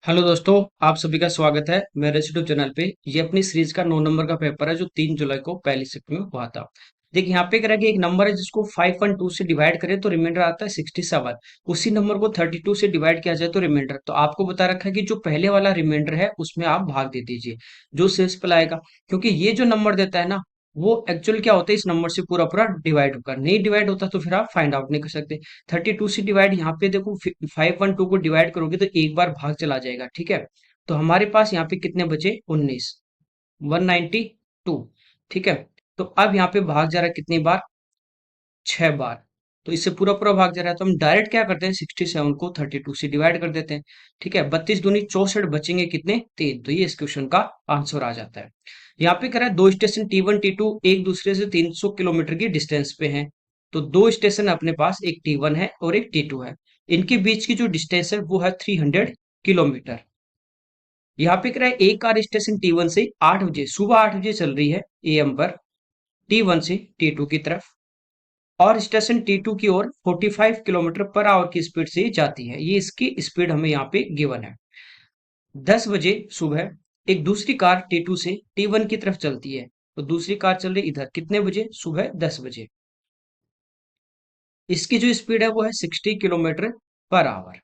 Hello दोस्तों, आप सभी का स्वागत है मेरे यूट्यूब चैनल पे। ये अपनी सीरीज का 9 नंबर का पेपर है जो 3 जुलाई को पहली शिफ्ट में हुआ था। देखिए यहाँ पे कह कि एक नंबर है जिसको 512 से डिवाइड करें तो रिमाइंडर आता है 67। उसी नंबर को 32 से डिवाइड किया जाए तो रिमाइंडर, तो आपको बता रखा है कि जो पहले वाला रिमाइंडर है उसमें आप भाग दे दीजिए जो शेष पे आएगा। क्योंकि ये जो नंबर देता है ना, वो एक्चुअल क्या होता है, इस नंबर से पूरा पूरा डिवाइड होकर नहीं डिवाइड होता तो फिर आप फाइंड आउट नहीं कर सकते। 32 से डिवाइड, यहाँ पे देखो 512 को डिवाइड करोगे तो एक बार भाग चला जाएगा, ठीक है। तो हमारे पास यहाँ पे कितने बचे, 19, 192, ठीक है। तो अब यहाँ पे भाग जा रहा है कितनी बार, 6 बार। तो इससे पूरा पूरा भाग जा रहा है तो हम डायरेक्ट क्या करते हैं, 67 को 32 से डिवाइड कर देते हैं, ठीक है। 32 दूनी 64, बचेंगे कितने, 3। तो ये इस क्वेश्चन का आंसर आ जाता है। यहाँ पे कह रहा है दो स्टेशन T1 T2 एक दूसरे से 300 किलोमीटर की डिस्टेंस पे हैं। तो दो स्टेशन अपने पास, एक T1 है और एक T2 है। इनके बीच की जो डिस्टेंस है वो है 300 किलोमीटर। यहाँ पे कह रहा है एक कार स्टेशन T1 से 8 बजे, सुबह 8 बजे चल रही है AM पर T1 से T2 की तरफ, और स्टेशन T2 की ओर 45 किलोमीटर पर आवर की स्पीड से जाती है। ये इसकी स्पीड हमें यहाँ पे गिवन है। 10 बजे सुबह एक दूसरी कार T2 से T1 की तरफ चलती है। तो दूसरी कार चल रही इधर कितने बजे, सुबह 10 बजे। इसकी जो स्पीड है वो है 60 किलोमीटर पर आवर।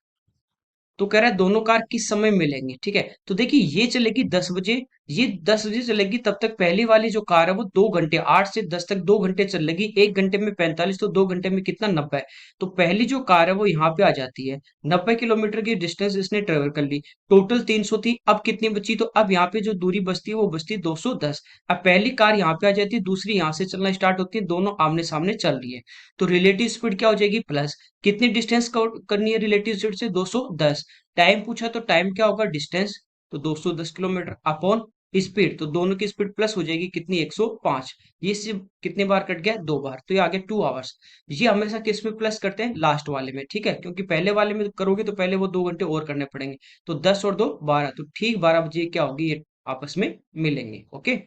तो कह रहा है दोनों कार किस समय मिलेंगे, ठीक है। तो देखिए ये चलेगी 10 बजे, ये 10 बजे चलेगी, तब तक पहली वाली जो कार है वो 2 घंटे, 8 से 10 तक 2 घंटे चलेगी। 1 घंटे में 45, तो 2 घंटे में कितना, 90। तो पहली जो कार है वो यहाँ पे आ जाती है। 90 किलोमीटर की डिस्टेंस इसने ट्रेवल कर ली। टोटल 300 थी, अब कितनी बची, तो अब यहाँ पे जो दूरी बचती है वो बचती है 210। अब पहली कार यहाँ पे आ जाती है, दूसरी यहाँ से चलना स्टार्ट होती है, दोनों आमने सामने चल रही है। तो रिलेटिव स्पीड क्या हो जाएगी, प्लस कितनी डिस्टेंस कवर करनी है रिलेटिव स्पीड से, 210। टाइम पूछा तो टाइम क्या होगा, डिस्टेंस, तो 210 किलोमीटर अपॉन स्पीड, तो दोनों की स्पीड प्लस हो जाएगी कितनी, 105। ये सिर्फ कितने बार कट गया, 2 बार, तो ये आ गया 2 आवर्स। ये हमेशा किस में प्लस करते हैं, लास्ट वाले में, ठीक है। क्योंकि पहले वाले में करोगे तो पहले वो 2 घंटे और करने पड़ेंगे। तो 10 और 2 12, तो ठीक 12 बजे क्या होगी, ये आपस में मिलेंगे, ओके।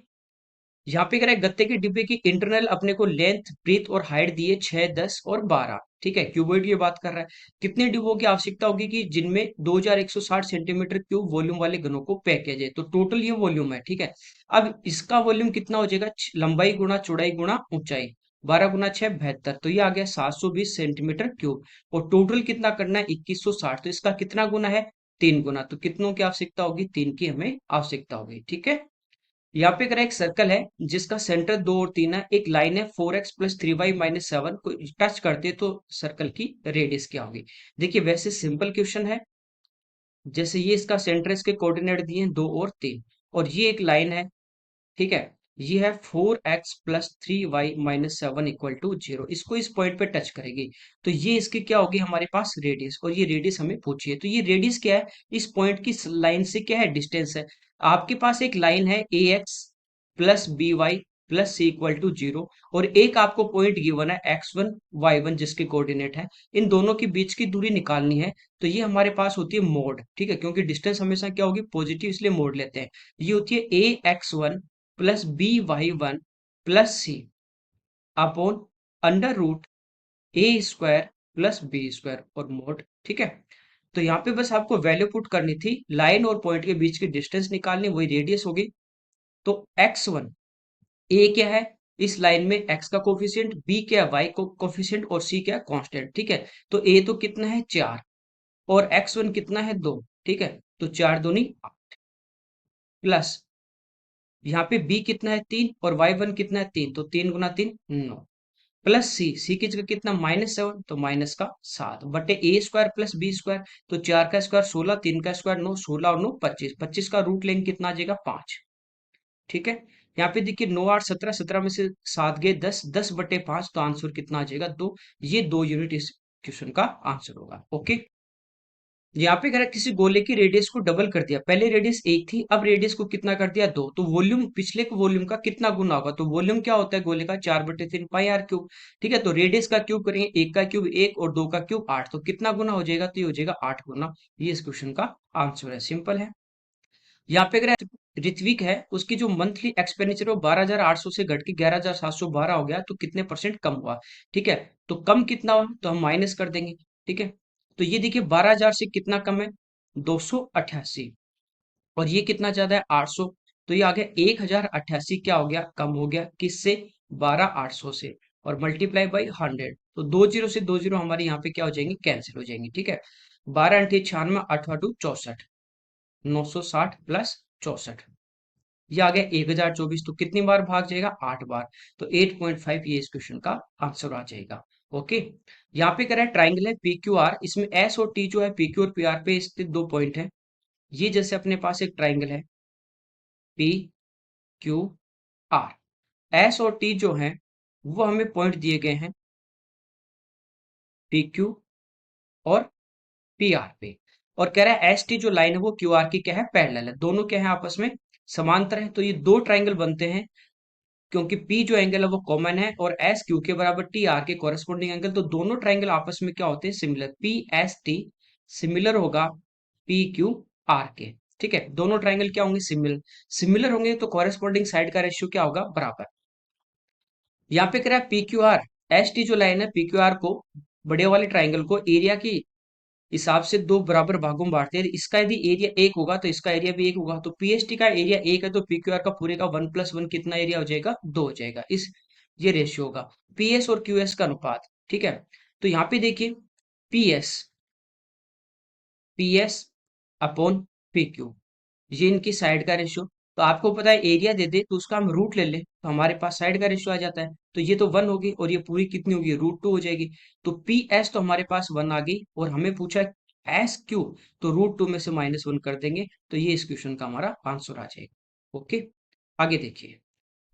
यहाँ पे कह रहा है गत्ते के डिब्बे की इंटरनल अपने को लेंथ, ब्रीथ और हाइट दिए 6, 10 और 12, ठीक है। क्यूबॉइड की बात कर रहा है। कितने डिब्बों की आवश्यकता होगी कि जिनमें 2160 सेंटीमीटर क्यूब वॉल्यूम वाले घनों को पैक किया जाए, तो टोटल ये वॉल्यूम है, ठीक है। अब इसका वॉल्यूम कितना हो जाएगा, लंबाई गुणा चौड़ाई गुणा ऊंचाई, 12 गुना 6 72, तो ये आ गया 720 सेंटीमीटर क्यूब। और टोटल कितना करना है, 2160, तो इसका कितना गुना है, 3 गुना। तो कितनों की आवश्यकता होगी, 3 की हमें आवश्यकता होगी, ठीक है। यहाँ पे करें, एक सर्कल है जिसका सेंटर 2 और 3 है, एक लाइन है 4x + 3y - 7 को टच करते हैं, तो सर्कल की रेडियस क्या होगी। देखिए वैसे सिंपल क्वेश्चन है। जैसे ये इसका सेंटर, इसके कोऑर्डिनेट दिए हैं 2 और 3, और ये एक लाइन है, ठीक है। ये है 4x + 3y - 7 = 0, इसको इस पॉइंट पे टच करेगी। तो ये इसकी क्या होगी, हमारे पास रेडियस, और ये रेडियस हमें पूछी है। तो ये रेडियस क्या है, इस पॉइंट की लाइन से क्या है, डिस्टेंस है। आपके पास एक लाइन है ax + by + c = 0, और एक आपको पॉइंट गिवन है x1 y1 जिसके कोऑर्डिनेट है। इन दोनों के बीच की दूरी निकालनी है। तो ये हमारे पास होती है मोड, ठीक है। क्योंकि डिस्टेंस हमेशा क्या होगी, पॉजिटिव, इसलिए मोड लेते हैं। ये होती है ax1 + by1 + c upon √a² + b² और मोड, ठीक है। तो यहाँ पे बस आपको वैल्यू पुट करनी थी, लाइन और पॉइंट के बीच की डिस्टेंस निकालनी, वही रेडियस होगी। तो x1, a क्या है, इस लाइन में x का कोफिशिएंट, b क्या है, y को कोफिशिएंट, और c क्या है, कांस्टेंट, ठीक है। तो a तो कितना है, 4, और x1 कितना है, 2, ठीक है। तो 4 दूनी 8, प्लस यहाँ पे b कितना है, 3, और y1 कितना है, 3, तो 3 × 3 9, प्लस सी की जगह कितना, -7, तो माइनस का 7 बटे a² + b²। तो 4 का स्क्वायर 16, 3 का स्क्वायर 9, 16 और 9 25, 25 का रूट लेंगे कितना आ जाएगा, 5, ठीक है। यहाँ पे देखिए 9 8 17, 17 में से 7 गए 10, 10/5, तो आंसर कितना आ जाएगा, 2। ये 2 यूनिट इस क्वेश्चन का आंसर होगा, ओके। यहाँ पे अगर किसी गोले की रेडियस को डबल कर दिया, पहले रेडियस 1 थी, अब रेडियस को कितना कर दिया, 2, तो वॉल्यूम पिछले के वॉल्यूम का कितना गुना होगा, तो वॉल्यूम क्या होता है गोले का, 4/3 πr³, ठीक है। तो रेडियस का क्यूब करेंगे, 1 का क्यूब 1 और 2 का क्यूब 8, तो कितना गुना हो जाएगा, तो ये हो जाएगा 8 गुना। ये इस क्वेश्चन का आंसर है, सिंपल है। यहाँ पे अगर ऋत्विक है, उसकी जो मंथली एक्सपेंडिचर वो 12,800 से घट के 11,712 हो गया, तो कितने परसेंट कम हुआ, ठीक है। तो कम कितना हुआ, तो हम माइनस कर देंगे, ठीक है। तो ये देखिए 12,000 से कितना कम है, 288। और ये कितना ज्यादा है, 800। तो ये आ गया 1088, क्या हो गया, कम हो गया किससे, 12800 से। और मल्टीप्लाई बाई 100, तो दो जीरो से दो जीरो हमारे यहाँ पे क्या हो जाएंगे, कैंसिल हो जाएंगे, ठीक है। 12 × 96, 8 64, 960 प्लस 64, ये आ गया 1024। तो कितनी बार भाग जाएगा, 8 बार। तो 8.5 ये इस क्वेश्चन का आंसर आ जाएगा। ओके। यहाँ पे कह रहा है ट्राइंगल है पी क्यू आर, इसमें एस और टी जो है पी क्यू और पी आर पे स्थित दो पॉइंट है। ये जैसे अपने पास एक ट्राइंगल है पी क्यू आर, एस और टी जो है वो हमें पॉइंट दिए गए हैं पी क्यू और पी आर पे। और कह रहा है एस टी जो लाइन है वो क्यू आर की क्या है, पैरेलल है, दोनों क्या है आपस में समांतर है। तो ये दो ट्राइंगल बनते हैं क्योंकि P जो एंगल है वो कॉमन है, और एस क्यू के बराबर टी आर के कॉरेस्पॉन्डिंग एंगल, तो दोनों ट्राइंगल आपस में क्या होते हैं, similar. P S T similar होगा पी क्यू आर के, ठीक है। दोनों ट्राइंगल क्या होंगे, सिमिलर। सिमिलर होंगे तो कॉरेस्पॉन्डिंग साइड का रेशियो क्या होगा, बराबर। यहाँ पे कह रहा है P Q R, S T जो लाइन है पी क्यू आर को, बड़े वाले ट्राइंगल को एरिया की हिसाब से दो बराबर भागों में बांटते हैं। इसका यदि एरिया एक होगा तो इसका एरिया भी एक होगा। तो पीएसटी का एरिया एक है तो पीक्यूआर का पूरे का 1+1 कितना एरिया हो जाएगा, 2 हो जाएगा। इस ये रेशियो होगा पीएस और क्यूएस का अनुपात, ठीक है। तो यहाँ पे देखिए पीएस, पीएस अपॉन पीक्यू, ये इनकी साइड का रेशियो। तो आपको पता है एरिया दे दे तो उसका हम रूट ले ले तो हमारे पास साइड का रेशियो आ जाता है। तो ये तो 1 होगी और ये पूरी कितनी होगी, √2 हो जाएगी। तो पी एस तो हमारे पास 1 आ गई, और हमें पूछा है एस क्यू, तो √2 में से -1 कर देंगे, तो ये इस क्वेश्चन का हमारा आंसर आ जाएगा। ओके, आगे देखिए।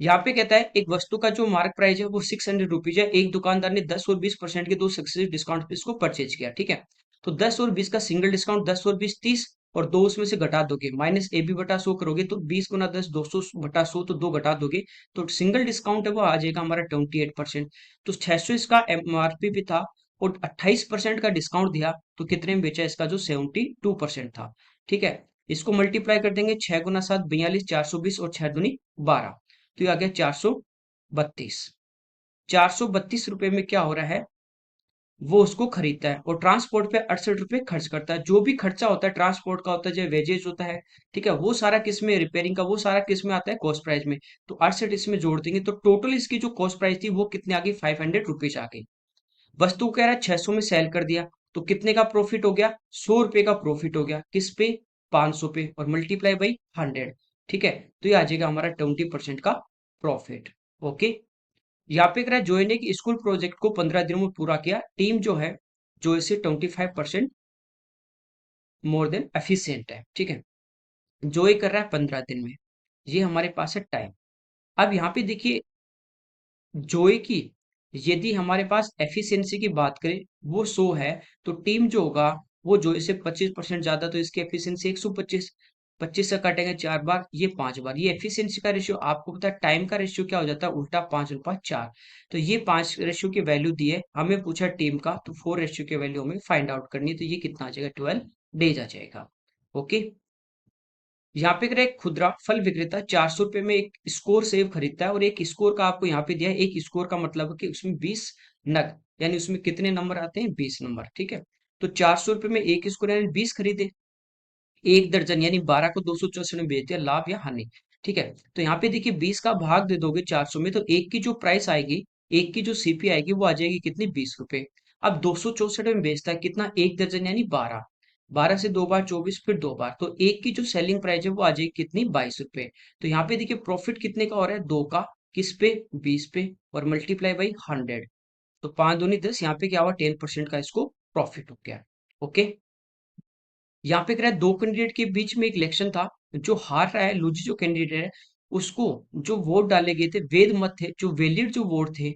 यहाँ पे कहता है एक वस्तु का जो मार्क प्राइस है वो 600 रुपीज है। एक दुकानदार ने 10 और 20% के दो सक्सेसिव डिस्काउंट पे इसको परचेज किया, ठीक है। तो 10 और 20 का सिंगल डिस्काउंट, 10 और 20 30, और दो उसमें से घटा दोगे, माइनस ए बी बटा 100 करोगे तो 20 × 10 200 बटा 100, तो दो घटा दोगे तो सिंगल डिस्काउंट है वो आ जाएगा हमारा 28%। तो 600 इसका एमआरपी भी था, और 28% का डिस्काउंट दिया तो कितने में बेचा, इसका जो 72% था, ठीक है। इसको मल्टीप्लाई कर देंगे, 6 × 7 42, 420, और 6 दूनी 12, तो ये आ गया 432। 432 रुपए में क्या हो रहा है, वो उसको खरीदता है, और ट्रांसपोर्ट पे 68 रुपए खर्च करता है। जो भी खर्चा होता है ट्रांसपोर्ट का होता है, जो वेजेज होता है, ठीक है, वो सारा किस में, रिपेयरिंग का, वो सारा किस में आता है, कॉस्ट प्राइस में। तो 68 इसमें जोड़ देंगे तो टोटल इसकी जो कॉस्ट प्राइस थी वो कितनी आ गई, 500 रुपीज आ गई। वस्तु को कह रहा है 600 में सेल कर दिया, तो कितने का प्रॉफिट हो गया, 100 रुपए का प्रॉफिट हो गया, किस पे, 500 पे, और मल्टीप्लाई बाई 100, ठीक है। तो ये आ जाएगा हमारा 20% का प्रॉफिट। ओके। यहाँ पे कह रहा है जोय ने कि स्कूल प्रोजेक्ट को 15 दिनों में पूरा किया। टीम जो है जोय से 25% मोर देन एफिशिएंट है, ठीक है। जोय कर रहा है 15 दिन में, ये हमारे पास है टाइम। अब यहाँ पे देखिए जोए की, यदि हमारे पास एफिशिएंसी की बात करें वो 100 है, तो टीम जो होगा वो जोए से 25% ज्यादा, तो इसकी एफिशिएंसी 125। 25 से काटेंगे 4 बार, ये 5 बार। ये एफिशिएंसी का रेशियो, आपको पता है टाइम का रेशियो क्या हो जाता है, उल्टा 5:4। तो ये 5 रेशियो की वैल्यू दी है, हमें पूछा टीम का, तो 4 रेशियो की वैल्यू हमें फाइंड आउट करनी है। तो ये कितना आ जाएगा, 12 डेज आ जाएगा। ओके। यहाँ पे एक खुदरा फल विक्रेता 400 रुपए में एक स्कोर सेव खरीदता है, और एक स्कोर का आपको यहाँ पे दिया है। एक स्कोर का मतलब है कि उसमें 20 नग, यानी उसमें कितने नंबर आते हैं, 20 नंबर, ठीक है। तो 400 रुपए में एक स्कोर यानी 20 खरीदे, 1 दर्जन यानी 12 को 264 में बेच दिया, लाभ या हानि, ठीक है। तो यहाँ पे देखिए 20 का भाग दे दोगे 400 में, तो एक की जो प्राइस आएगी, एक की जो सीपी आएगी वो आ जाएगी कितनी, 20 रुपए। अब 264 में बेचता है कितना, 1 दर्जन यानी 12, 12 से 2 बार 24, फिर 2 बार, तो एक की जो सेलिंग प्राइस है वो आ जाएगी कितनी, 22 रुपए। तो यहाँ पे देखिए प्रॉफिट कितने का हो रहा है, दो का, किस पे, 20 पे, और मल्टीप्लाई बाई 100, तो 5 दूनी 10, यहाँ पे क्या हुआ, 10% का इसको प्रॉफिट हो गया। ओके। यहाँ पे कह रहा है दो कैंडिडेट के बीच में एक इलेक्शन था, जो हार रहा है, लूजी जो कैंडिडेट है, उसको जो वोट डाले गए थे, वेद मत थे, जो वैलिड जो वोट थे,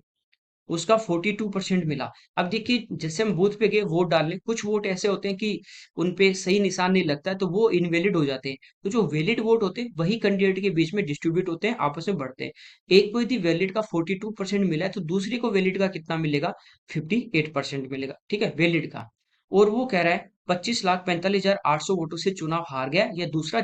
उसका 42% मिला। अब देखिए जैसे हम बूथ पे गए वोट डालने, कुछ वोट ऐसे होते हैं कि उन पे सही निशान नहीं लगता है तो वो इनवैलिड हो जाते हैं। तो जो वैलिड वोट होते हैं वही कैंडिडेट के बीच में डिस्ट्रीब्यूट होते हैं, आपस में बढ़ते हैं। एक को यदि वैलिड का 42% मिला है तो दूसरी को वैलिड का कितना मिलेगा, 58% मिलेगा, ठीक है, वैलिड का। और वो कह रहा है 25,45,800 वोटों से चुनाव हार गया या दूसरा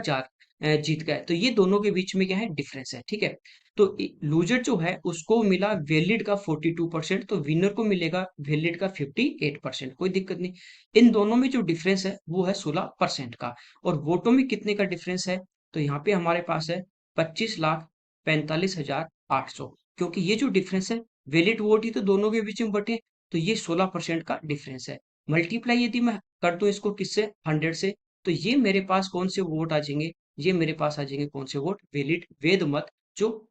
जीत गया। तो ये दोनों के बीच में क्या है, डिफरेंस है, ठीक है। तो लूजर जो है उसको मिला वैलिड का 42%, तो विनर को मिलेगा वैलिड का 58%। कोई दिक्कत नहीं। इन दोनों में जो डिफरेंस है वो है 16% का। और वोटों में कितने का डिफरेंस है, तो यहाँ पे हमारे पास है 25,45,800, क्योंकि ये जो डिफरेंस है वैलिड वोट ही तो दोनों के बीच में बटे, तो ये 16% का डिफरेंस है। मल्टीप्लाई यदि मैं कर दूं इसको किससे, 100 से, तो ये मेरे पास कौन से वोट आ जाएंगे, ये मेरे पास आ जाएंगे कौन से वोट, वैलिड वेद मत जो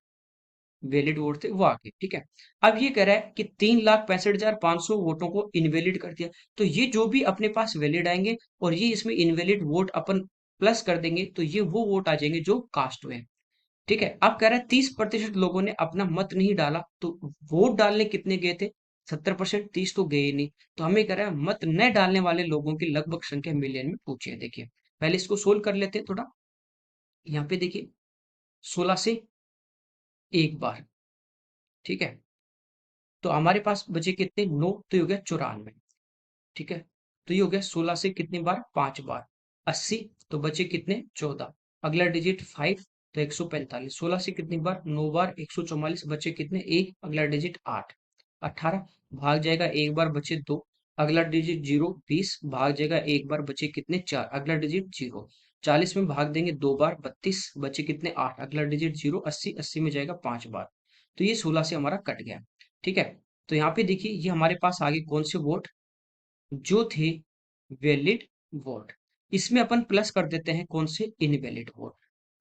वैलिड वोट थे वो आ गए, ठीक है। अब ये कह रहा है कि 3,65,500 वोटों को इनवैलिड कर दिया। तो ये जो भी अपने पास वैलिड आएंगे और ये इसमें इनवैलिड वोट अपन प्लस कर देंगे, तो ये वो वोट आ जाएंगे जो कास्ट हुए हैं, ठीक है। अब कह रहा है 30% लोगों ने अपना मत नहीं डाला, तो वोट डालने कितने गए थे, 70%, 30 तो गए ही नहीं। तो हमें कह रहा है मत न डालने वाले लोगों की लगभग संख्या मिलियन में पूछी है। देखिए पहले इसको सोल्व कर लेते हैं थोड़ा। यहाँ पे देखिए 16 से एक बार, ठीक है। तो हमारे पास बचे कितने, 9, तो ये हो गया 94, ठीक है। तो ये हो गया 16 से कितनी बार, 5 बार, 80, तो बचे कितने, 14। अगला डिजिट 5, तो 145, 16 से कितनी बार, 9 बार, 144, बचे कितने, 1, अगला डिजिट 8, 18, भाग जाएगा एक बार, बचे 2, अगला डिजिट 0, 20, भाग जाएगा एक बार, बचे कितने, 4, अगला डिजिट 0, 40 में भाग देंगे 2 बार, 32, बचे कितने, 8, अगला डिजिट 0, 80, 80 में जाएगा 5 बार। तो ये 16 से हमारा कट गया, ठीक है। तो यहाँ पे देखिए ये हमारे पास आगे कौन से वोट जो थे, वैलिड वोट। इसमें अपन प्लस कर देते हैं कौन से, इनवैलिड वोट।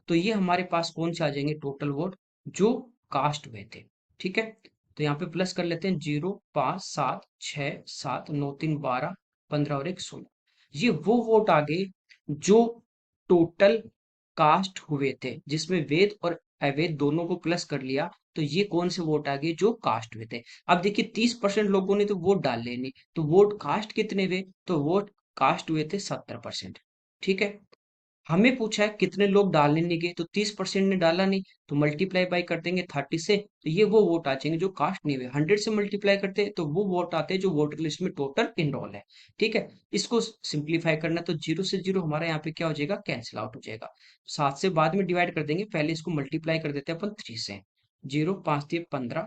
तो ये हमारे पास कौन से आ जाएंगे, टोटल वोट जो कास्ट हुए थे, ठीक है। तो यहाँ पे प्लस कर लेते हैं, 0, 5, 7, 6, 7, 9, 3, 12, 15 और 1, 16। ये वो वोट आ गए जो टोटल कास्ट हुए थे, जिसमें वेद और अवैध दोनों को प्लस कर लिया, तो ये कौन से वोट आ गए जो कास्ट हुए थे। अब देखिए 30% लोगों ने तो वोट डाल लेनी, तो वोट कास्ट कितने हुए, तो वोट कास्ट हुए थे 70%, ठीक है। हमें पूछा है कितने लोग डालने नहीं गए, तो 30% ने डाला नहीं, तो मल्टीप्लाई बाय कर देंगे 30 से, तो ये वो वोट आ जाएंगे जो कास्ट नहीं हुए। 100 से मल्टीप्लाई करते हैं तो वो वोट आते हैं जो वोटर लिस्ट में टोटल इनरोल है, ठीक है। इसको सिंप्लीफाई करना, तो 0 से 0 हमारा यहाँ पे क्या हो जाएगा, कैंसिल आउट हो जाएगा। 7 से बाद में डिवाइड कर देंगे, पहले इसको मल्टीप्लाई कर देते हैं अपन 3 से। 0, 5 3 15,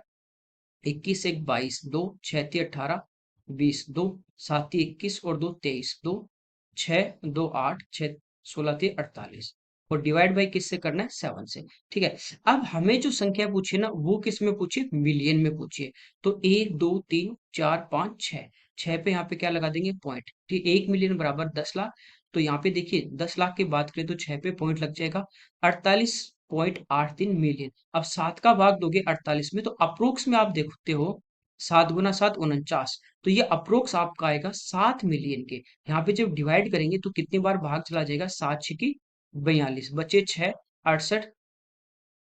21 1 22, 2 6 3 18, 20, 2 7 3 21 और 2 23, 2 6 2 8, 6 16 3 48, और डिवाइड बाई किससे करना है, 7 से, ठीक है। अब हमें जो संख्या पूछी ना वो किस में पूछी, मिलियन में पूछिए। तो 1 2 3 4 5 6, 6 पे यहाँ पे क्या लगा देंगे, पॉइंट, ठीक। 1 मिलियन बराबर 10 लाख। तो यहाँ पे देखिए 10 लाख की बात करें तो 6 पे पॉइंट लग जाएगा, 48.83 मिलियन। अब 7 का भाग दोगे 48 में, तो अप्रोक्स में आप देखते हो 7 गुना 7 49, तो ये अप्रोक्स आपका आएगा 7 मिलियन के। यहाँ पे जब डिवाइड करेंगे तो कितनी बार भाग चला जाएगा, 7 6 42, बचे 6, 68,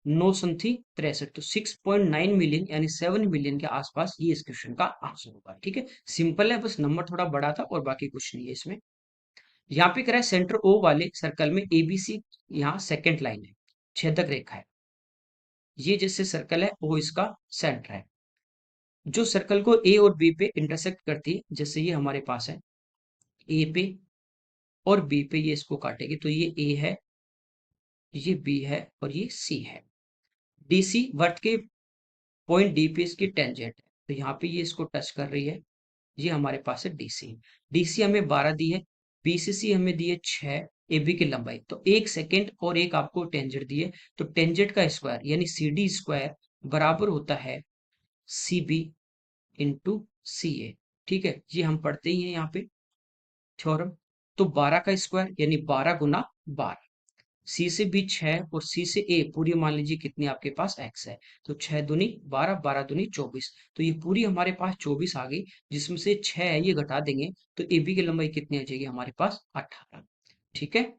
9 संथी 63, तो 6.9 मिलियन यानी 7 मिलियन के आसपास ये इस क्वेश्चन का आंसर होगा, ठीक है। सिंपल है, बस नंबर थोड़ा बड़ा था और बाकी कुछ नहीं है इसमें। यहाँ पे कह रहा है सेंटर ओ वाले सर्कल में एबीसी, यहाँ सेकंड लाइन है, छेदक रेखा है। ये जैसे सर्कल है वो इसका सेंटर है, जो सर्कल को ए और बी पे इंटरसेक्ट करती है, जैसे ये हमारे पास है, ए पे और बी पे ये इसको काटेगी, तो ये ए है, ये बी है और ये सी है। डीसी वर्त के पॉइंट डी पे इसकी टेंजेंट है, तो यहाँ पे ये इसको टच कर रही है, ये हमारे पास है डीसी। डीसी हमें 12 दी है, बीसीसी हमें दी है 6, एबी की लंबाई तो 1 सेकेंड और एक आपको टेंजेंट दी है, तो टेंजेंट का स्क्वायर यानी सी डी स्क्वायर बराबर होता है सी बी इंटू सी ए, ठीक है। ये हम पढ़ते ही हैं यहाँ पे थ्योरम। तो 12 का स्क्वायर यानी 12 गुना 12, सी से बी 6 और सी से ए पूरी मान लीजिए कितनी आपके पास एक्स है, तो 6 दूनी 12, 12 दूनी 24, तो ये पूरी हमारे पास 24 आ गई, जिसमें से 6 है ये घटा देंगे, तो ए बी की लंबाई कितनी आ जाएगी हमारे पास, 18, ठीक है।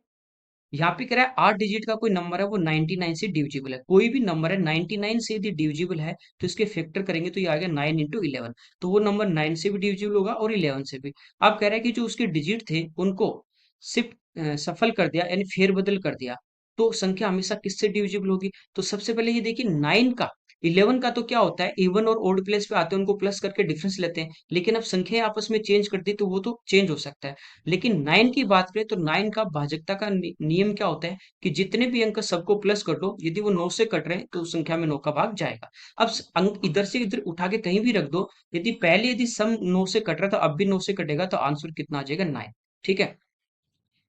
यहाँ पे कह रहा है 8 डिजिट का कोई नंबर है वो 99 से डिविजिबल है, कोई भी नंबर है 99 से यदि डिविजिबल है तो इसके फैक्टर करेंगे तो ये आ गया 9 इंटू 11, तो वो नंबर 9 से भी डिविजिबल होगा और 11 से भी। अब कह रहा है कि जो उसके डिजिट थे उनको शिफ्ट सफल कर दिया यानी फेरबदल कर दिया, तो संख्या हमेशा किससे डिविजिबल होगी, तो सबसे पहले ये देखिए 9 का 11 का तो क्या होता है, इवन और ओड प्लेस पे आते हैं उनको प्लस करके डिफरेंस लेते हैं, लेकिन अब संख्या आपस में चेंज कर दी तो वो तो चेंज हो सकता है। लेकिन 9 की बात करें तो 9 का भाजकता का नियम क्या होता है कि जितने भी अंक सबको प्लस कर दो, यदि वो 9 से कट रहे हैं तो उस संख्या में 9 का भाग जाएगा। अब अंक इधर से इधर उठा के कहीं भी रख दो, यदि सम 9 से कट रहा था अब भी 9 से कटेगा तो आंसर कितना आ जाएगा, 9। ठीक है,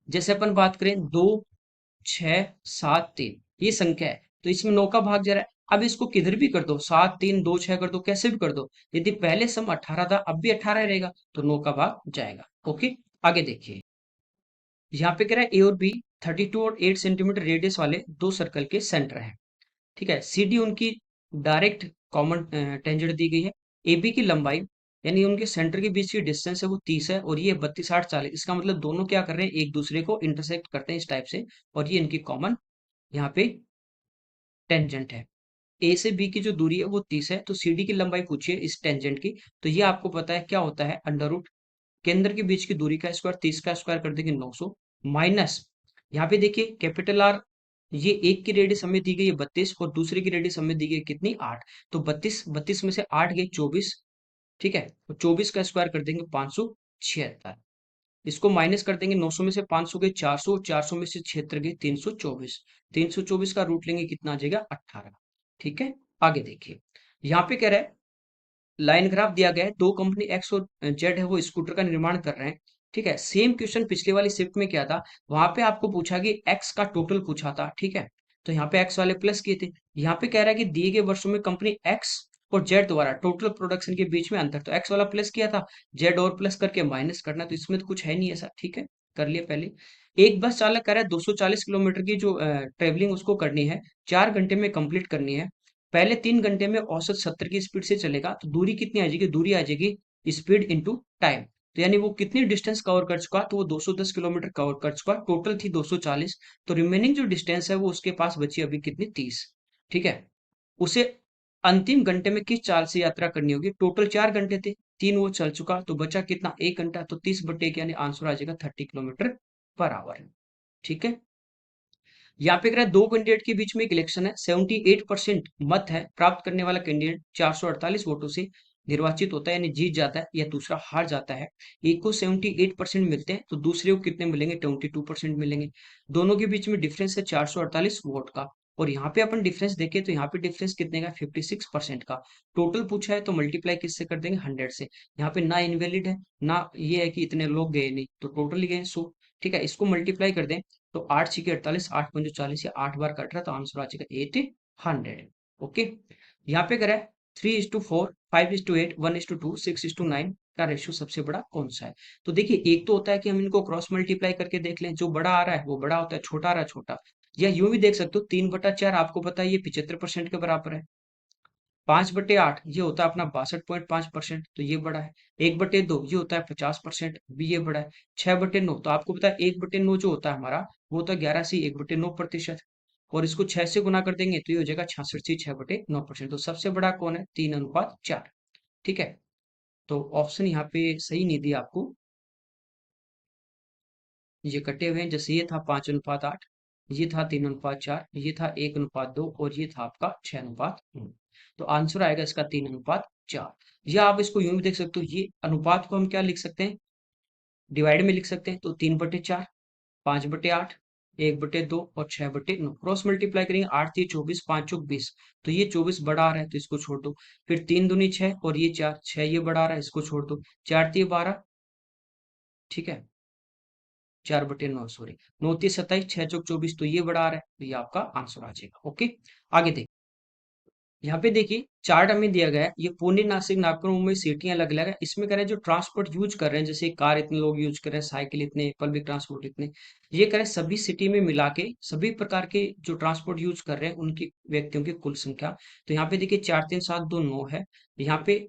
जैसे अपन बात करें 2 6 7 3, ये संख्या है तो इसमें 9 का भाग जा रहा है। अब इसको किधर भी कर दो, 7 3 2 6 कर दो, कैसे भी कर दो, यदि पहले सम 18 था अब भी 18 रहेगा तो 9 का भाग जाएगा। ओके, आगे देखिए, यहाँ पे कह रहा है ए और बी 32 और 8 सेंटीमीटर रेडियस वाले दो सर्कल के सेंटर हैं। ठीक है, सी डी उनकी डायरेक्ट कॉमन टेंजेंट दी गई है। ए बी की लंबाई यानी उनके सेंटर के बीच की डिस्टेंस है वो 30 है, और ये 32 60 40, इसका मतलब दोनों क्या कर रहे हैं, एक दूसरे को इंटरसेक्ट करते हैं इस टाइप से, और ये इनकी कॉमन यहाँ पे टेंजेंट है। ए से बी की जो दूरी है वो 30 है, तो सी डी की लंबाई पूछिए इस टेंजेंट की, तो ये आपको पता है क्या होता है, अंडर रूट केंद्र के बीच की दूरी का स्क्वायर 30 का स्क्वायर कर देंगे 900, माइनस यहाँ पे देखिए कैपिटल आर, ये एक की रेडियस हमें दी गई है 32 और दूसरे की रेडियस हमें दी गई है कितनी, 8, तो 32 32 में से 8 गए 24। ठीक है, तो 24 का स्क्वायर कर देंगे 576, इसको माइनस कर देंगे 900 में से 500 गए 400, 400 में से 76 गए 324, 324 का रूट लेंगे कितना आ जाएगा, 18। ठीक है, आगे देखिए, यहाँ पे कह रहा है लाइन ग्राफ दिया गया है, दो कंपनी एक्स और जेड है वो स्कूटर का निर्माण कर रहे हैं। ठीक है, सेम क्वेश्चन पिछले वाली शिफ्ट में क्या था, वहां पे आपको पूछा कि एक्स का टोटल पूछा था। ठीक है, तो यहाँ पे एक्स वाले प्लस किए थे, यहाँ पे कह रहा है कि दिए गए वर्षों में कंपनी एक्स और जेड द्वारा टोटल प्रोडक्शन के बीच में अंतर, तो एक्स वाला प्लस किया था, जेड और प्लस करके माइनस करना, तो इसमें तो कुछ है नहीं ऐसा। ठीक है, कर लिया पहले। एक बस चालक कह रहा है 240 किलोमीटर की जो ट्रेवलिंग उसको करनी है, 4 घंटे में कंप्लीट करनी है। पहले 3 घंटे में औसत 70 की स्पीड से चलेगा, तो दूरी कितनी आ जाएगी, दूरी आ जाएगी स्पीड इंटू टाइम, तो यानी वो कितनी डिस्टेंस कवर कर चुका, तो वो 210 किलोमीटर कवर कर चुका, टोटल थी 240, तो रिमेनिंग जो डिस्टेंस है वो उसके पास बची अभी कितनी, 30। ठीक है, उसे अंतिम घंटे में किस चाल से यात्रा करनी होगी, टोटल 4 घंटे थे, 3 वो चल चुका, तो बचा कितना, 1 घंटा, तो 30/1 यानी आंसर आ जाएगा 30 किलोमीटर पर आवर। ठीक है, यहाँ पे कह रहा है दो कैंडिडेट के बीच में एक इलेक्शन है, 78% मत है प्राप्त करने वाला कैंडिडेट 448 वोटों से निर्वाचित होता है यानी जीत जाता है, या दूसरा हार जाता है। एक को 78% मिलते हैं तो दूसरे को कितने मिलेंगे, 22% मिलेंगे। दोनों के बीच में डिफरेंस है 448 वोट का, और यहाँ पे अपन डिफरेंस देखें तो यहाँ पे डिफरेंस कितने का, 56% का। टोटल पूछा है तो मल्टीप्लाई किससे कर देंगे, 100 से। यहाँ पे ना इनवैलिड है ना ये है कि इतने लोग गए नहीं, तो टोटल गए 100। ठीक है, इसको मल्टीप्लाई कर दें तो 8 6 48, 8 5 40, या 8 बार कट रहा है तो आंसर आ जाएगा 800। ओके, यहाँ पे करें 3:4, 5:8, 1:2, 6:9 का रेशियो सबसे बड़ा कौन सा है। तो देखिए, एक तो होता है कि हम इनको क्रॉस मल्टीप्लाई करके देख लें, जो बड़ा आ रहा है वो बड़ा होता है, छोटा आ रहा है छोटा, या यूं भी देख सकते हो 3/4, आपको पता है ये 75% के बराबर है। 5/8 ये होता है अपना 62.5%, तो ये बड़ा है। 1/2 ये होता है 50%, भी ये बड़ा है। 6/9 तो आपको पता है 1/9 जो होता है हमारा वो होता है 11 से 1/9%, और इसको 6 से गुना कर देंगे तो ये हो जाएगा 66 से 6/9%। तो सबसे बड़ा कौन है, 3:4। ठीक है, तो ऑप्शन यहाँ पे सही नहीं दिया आपको, ये कटे हुए हैं, जैसे ये था 5:8, ये था 3:4, ये था 1:2, और ये था आपका 6:9। तो आंसर आएगा इसका 3:4। या आप इसको यूं भी देख सकते हो, ये अनुपात को हम क्या लिख सकते हैं, डिवाइड में लिख सकते हैं, तो 3/4, 5/8, 1/2 और 6/9, क्रॉस मल्टीप्लाई करेंगे, 8 3 24, 5 चौक 20, तो ये 24 बड़ा आ रहा है तो इसको छोड़ दो। फिर 3 दूनी 6 और ये 4, 6 ये बड़ा आ रहा है, इसको छोड़ दो। 4 3 12, ठीक है, 4/9 सॉरी, 9 3 27, 6 चौक 24, तो ये बड़ा आ रहा है, तो ये आपका आंसर आ जाएगा। ओके, आगे देखिए, यहाँ पे देखिए चार्ट हमें दिया गया है, ये पुणे नासिक नागपुर मुंबई सिटियां अलग अलग है। इसमें कह रहे हैं जो ट्रांसपोर्ट यूज कर रहे हैं, जैसे कार इतने लोग यूज कर रहे हैं, साइकिल इतने, पब्लिक ट्रांसपोर्ट इतने, ये कह रहे हैं सभी सिटी में मिला के सभी प्रकार के जो ट्रांसपोर्ट यूज कर रहे हैं उनकी व्यक्तियों की कुल संख्या। तो यहाँ पे देखिए 4 3 7 2 9 है, यहाँ पे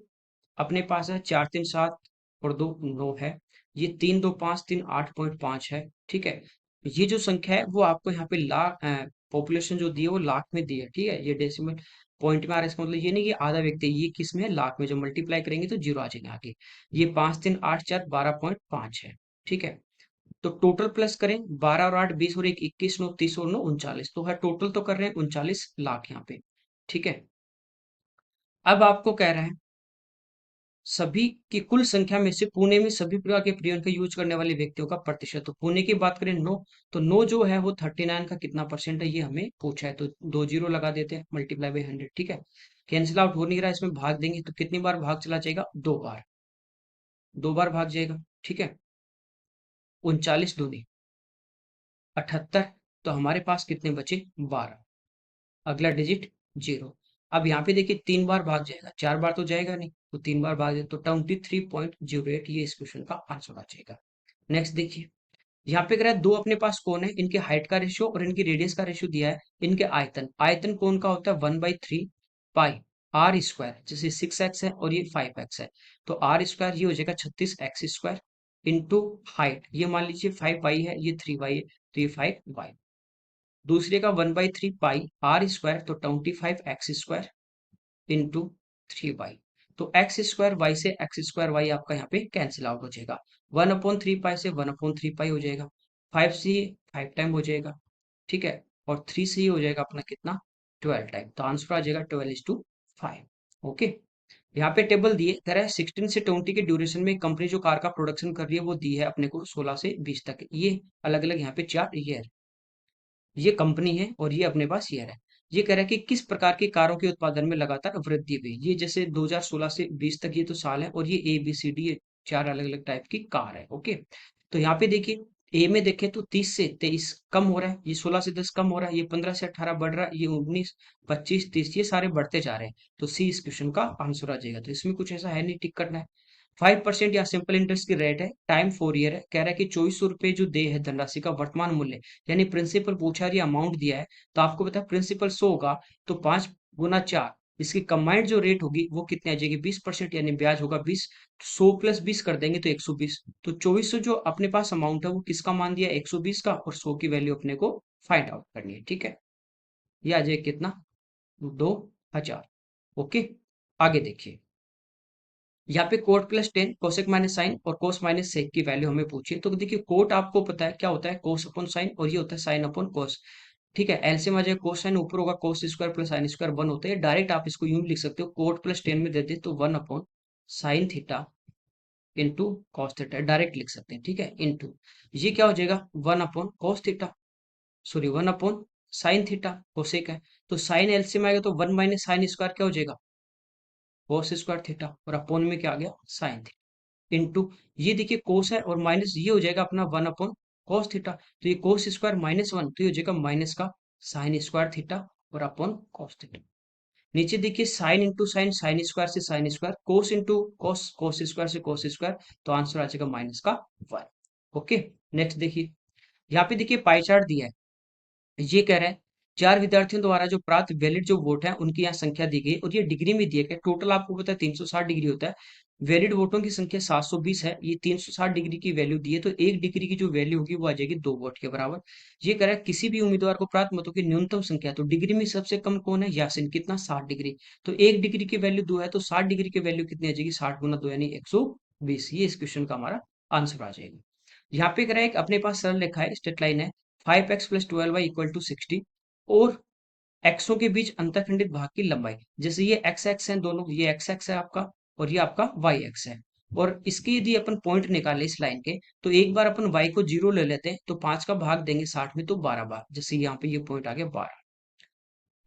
अपने पास है 4 3 7 और 2 9 है, ये 3 2 5 3 8.5 है। ठीक है, ये जो संख्या है वो आपको यहाँ पे लाख पॉपुलेशन जो दी है वो लाख में दी है। ठीक है, ये डेसिमल पॉइंट में आ रहा है, इसका मतलब ये नहीं कि आधा व्यक्ति है, ये किस में है, लाख में, जो मल्टीप्लाई करेंगे तो जीरो आ जाएंगे आगे। ये 5 3 8 4 12.5 है। ठीक है, तो टोटल प्लस करें, 12 और 8 20 और 1 21, 9 30 और 9 39, तो है टोटल तो कर रहे हैं 39 लाख यहाँ पे। ठीक है, अब आपको कह रहा है सभी की कुल संख्या में से पुणे में सभी प्रकार के परिवहन का यूज करने वाले व्यक्तियों का प्रतिशत। तो पुणे की बात करें 9, तो 9 जो है वो 39 का कितना परसेंट है ये हमें पूछा है। तो 2 जीरो लगा देते हैं, मल्टीप्लाई बाई 100। ठीक है, कैंसिल आउट हो नहीं रहा, इसमें भाग देंगे तो कितनी बार भाग चला जाएगा, 2 बार, 2 बार भाग जाएगा। ठीक है, 39 दूनी 78, तो हमारे पास कितने बचे, 12। अगला डिजिट 0। अब यहाँ पे देखिए 3 बार भाग जाएगा, 4 बार तो जाएगा नहीं, तो 3 बार भाग जाए तो 23.08 ये इस क्वेश्चन का आंसर आ जाएगा। नेक्स्ट देखिए, यहाँ पे कह रहा है दो अपने पास कोण है, इनके हाइट का रेशियो और इनकी रेडियस का रेशियो दिया है। इनके आयतन, आयतन कोण का होता है 1/3 पाई आर स्क्वायर, जैसे 6x है और ये 5x है, तो आर स्क्वायर ये हो जाएगा 36x स्क्वायर इंटू हाइट, ये मान लीजिए 5y है, ये 3y है, तो ये 5y। दूसरे का 1/3 पाई आर स्क्वायर, तो 25x स्क्वायर इंटू 3y। तो एक्स स्क्वायर वाई से एक्स स्क्वायर वाई आपका यहाँ पे कैंसिल आउट हो जाएगा। 1/3 पाई से 1/3 पाई हो जाएगा। 5 से 5 टाइम हो जाएगा। ठीक है, और 3 से ही हो जाएगा अपना कितना, 12 टाइम। तो आंसर आ जाएगा 12:5। ओके, यहाँ पे टेबल दिए कह रहा है 16 से 20 के ड्यूरेशन में कंपनी जो कार का प्रोडक्शन कर रही है वो दी है अपने को 16 से 20 तक। ये अलग अलग यहाँ पे 4 ईयर, ये कंपनी है और ये अपने पास ईयर है। ये कह रहा है कि किस प्रकार की कारों के उत्पादन में लगातार वृद्धि हुई। ये जैसे 2016 से 20 तक ये तो साल है, और ये ए बी सी डी, ये 4 अलग अलग टाइप की कार है। ओके, तो यहाँ पे देखिए ए में देखें तो 30 से 23 कम हो रहा है, ये 16 से 10 कम हो रहा है, ये 15 से 18 बढ़ रहा है, ये 19 25 30 ये सारे बढ़ते जा रहे हैं। तो सी इस क्वेश्चन का आंसर आ जाएगा। तो इसमें कुछ ऐसा है नहीं, टिक करना है। 5% या सिंपल इंटरेस्ट की रेट है, टाइम 4 ईयर है। कह रहा है कि 2400 रुपए जो दे है धनराशि का वर्तमान मूल्य, यानी प्रिंसिपल पूछा है, अमाउंट दिया है, तो आपको पता है प्रिंसिपल 100 होगा, तो 5 गुना 4, इसकी कंबाइंड जो रेट होगी वो कितनी आ जाएगी, 20%, यानी ब्याज होगा 20। 100 प्लस 20 कर देंगे तो 120। तो 2400 जो अपने पास अमाउंट है वो किसका मान दिया, 120 का, और 100 की वैल्यू अपने को फाइंड आउट करनी है। ठीक है, ये आ जाएगा कितना, 2000। ओके, आगे देखिए, यहाँ पे cot plus 10 cosec minus sine और कोस माइनस सेक की वैल्यू हमें पूछी है। तो देखिए कोट आपको पता है क्या होता है, कोस अपॉन साइन, और ये होता है साइन अपॉन कोस। ठीक है, एलसीएम आ जाएगा, कोस साइन ऊपर होगा, cos square plus sine square 1 होता है। डायरेक्ट आप इसको यूं लिख सकते हो, कोट प्लस 10 में दे दे तो 1 upon sine theta into cos theta, direct लिख सकते हैं। ठीक है, इंटू ये क्या हो जाएगा, 1 upon cos theta, sorry 1 upon sine theta, cosec है, तो साइन एलसीएम आएगा तो 1 माइनस साइन स्क्वायर क्या हो जाएगा, कोस स्क्वायर थीटा, और अपॉन में क्या आ गया, साइन थीटा, इंटू ये देखिए कोस है और माइनस ये हो जाएगा अपना 1 अपॉन कॉस थीटा, तो ये कोस स्क्वायर -1, तो ये हो जाएगा माइनस का साइन स्क्वायर थीटा और अपॉन कॉस थीटा। नीचे देखिए sine into sine, sine square से साइन स्क्वायर, कोस इंटू कॉस, कोस स्क्वायर से कोस स्क्वायर, तो आंसर आ जाएगा माइनस का 1। ओके, नेक्स्ट देखिए, यहाँ पे देखिए पाई चार्ट दिया है। ये कह रहा है 4 विद्यार्थियों द्वारा जो प्राप्त वैलिड जो वोट है उनकी यहाँ संख्या दी गई, और ये डिग्री में दिया गया। टोटल आपको पता है 360 डिग्री होता है, वैलिड वोटों की संख्या 720 है। ये 360 डिग्री की वैल्यू दी है, तो 1 डिग्री की जो वैल्यू होगी वो आ जाएगी 2 वोट के बराबर। ये कह रहा है किसी भी उम्मीदवार को प्राप्त मतों की न्यूनतम संख्या, तो डिग्री में सबसे कम कौन है, यासिन, कितना, 60 डिग्री। तो 1 डिग्री की वैल्यू 2 है, तो 60 डिग्री की वैल्यू कितनी आ जाएगी, 60 गुना 2 यानी 120। ये इस क्वेश्चन का हमारा आंसर आ जाएगा। यहाँ पे कह रहा है अपने पास सरल रेखा है, स्ट्रेट लाइन है, 5x plus 12y equal to 60, और एक्सों के बीच अंतरखंडित भाग की लंबाई, जैसे ये एक्स एक्स है दोनों, ये एक्स एक्स है आपका और ये आपका वाई एक्स है, और इसके यदि अपन पॉइंट निकाले इस लाइन के, तो एक बार अपन वाई को 0 ले लेते हैं, तो 5 का भाग देंगे 60 में तो 12 बार, जैसे यहाँ पे ये पॉइंट आ गया 12।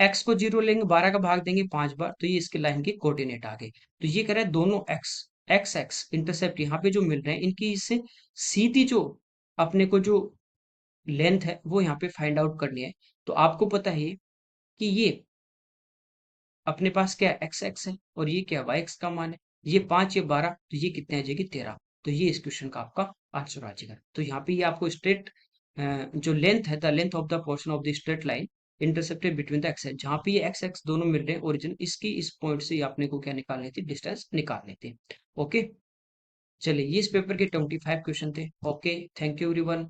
एक्स को 0 लेंगे, 12 का भाग देंगे 5 बार, तो ये इसके लाइन के कोऑर्डिनेट आ गए। तो ये कह रहा है दोनों एक्स एक्स एक्स इंटरसेप्ट यहाँ पे जो मिल रहे हैं, इनकी इससे सीधी जो अपने को जो लेंथ है वो यहाँ पे फाइंड आउट करनी है। तो आपको पता है कि ये अपने पास क्या एक्स एक्स है और ये क्या वाई एक्स का मान है, ये 5 ये 12, तो ये कितने आ जाएगी 13। तो ये इस क्वेश्चन का आपका आंसर आ जाएगा। तो यहाँ पे ये आपको स्ट्रेट जो लेंथ है, the length of the portion of the straight line intercepted between the x है, जहाँ पे ये एक्स एक्स दोनों मिल रहे हैं ओरिजिन, इसकी इस पॉइंट से आपने को क्या निकालनी थी, डिस्टेंस निकालनी थी। ओके, चलिए ये इस पेपर के 25 क्वेश्चन थे। Okay, thank you everyone.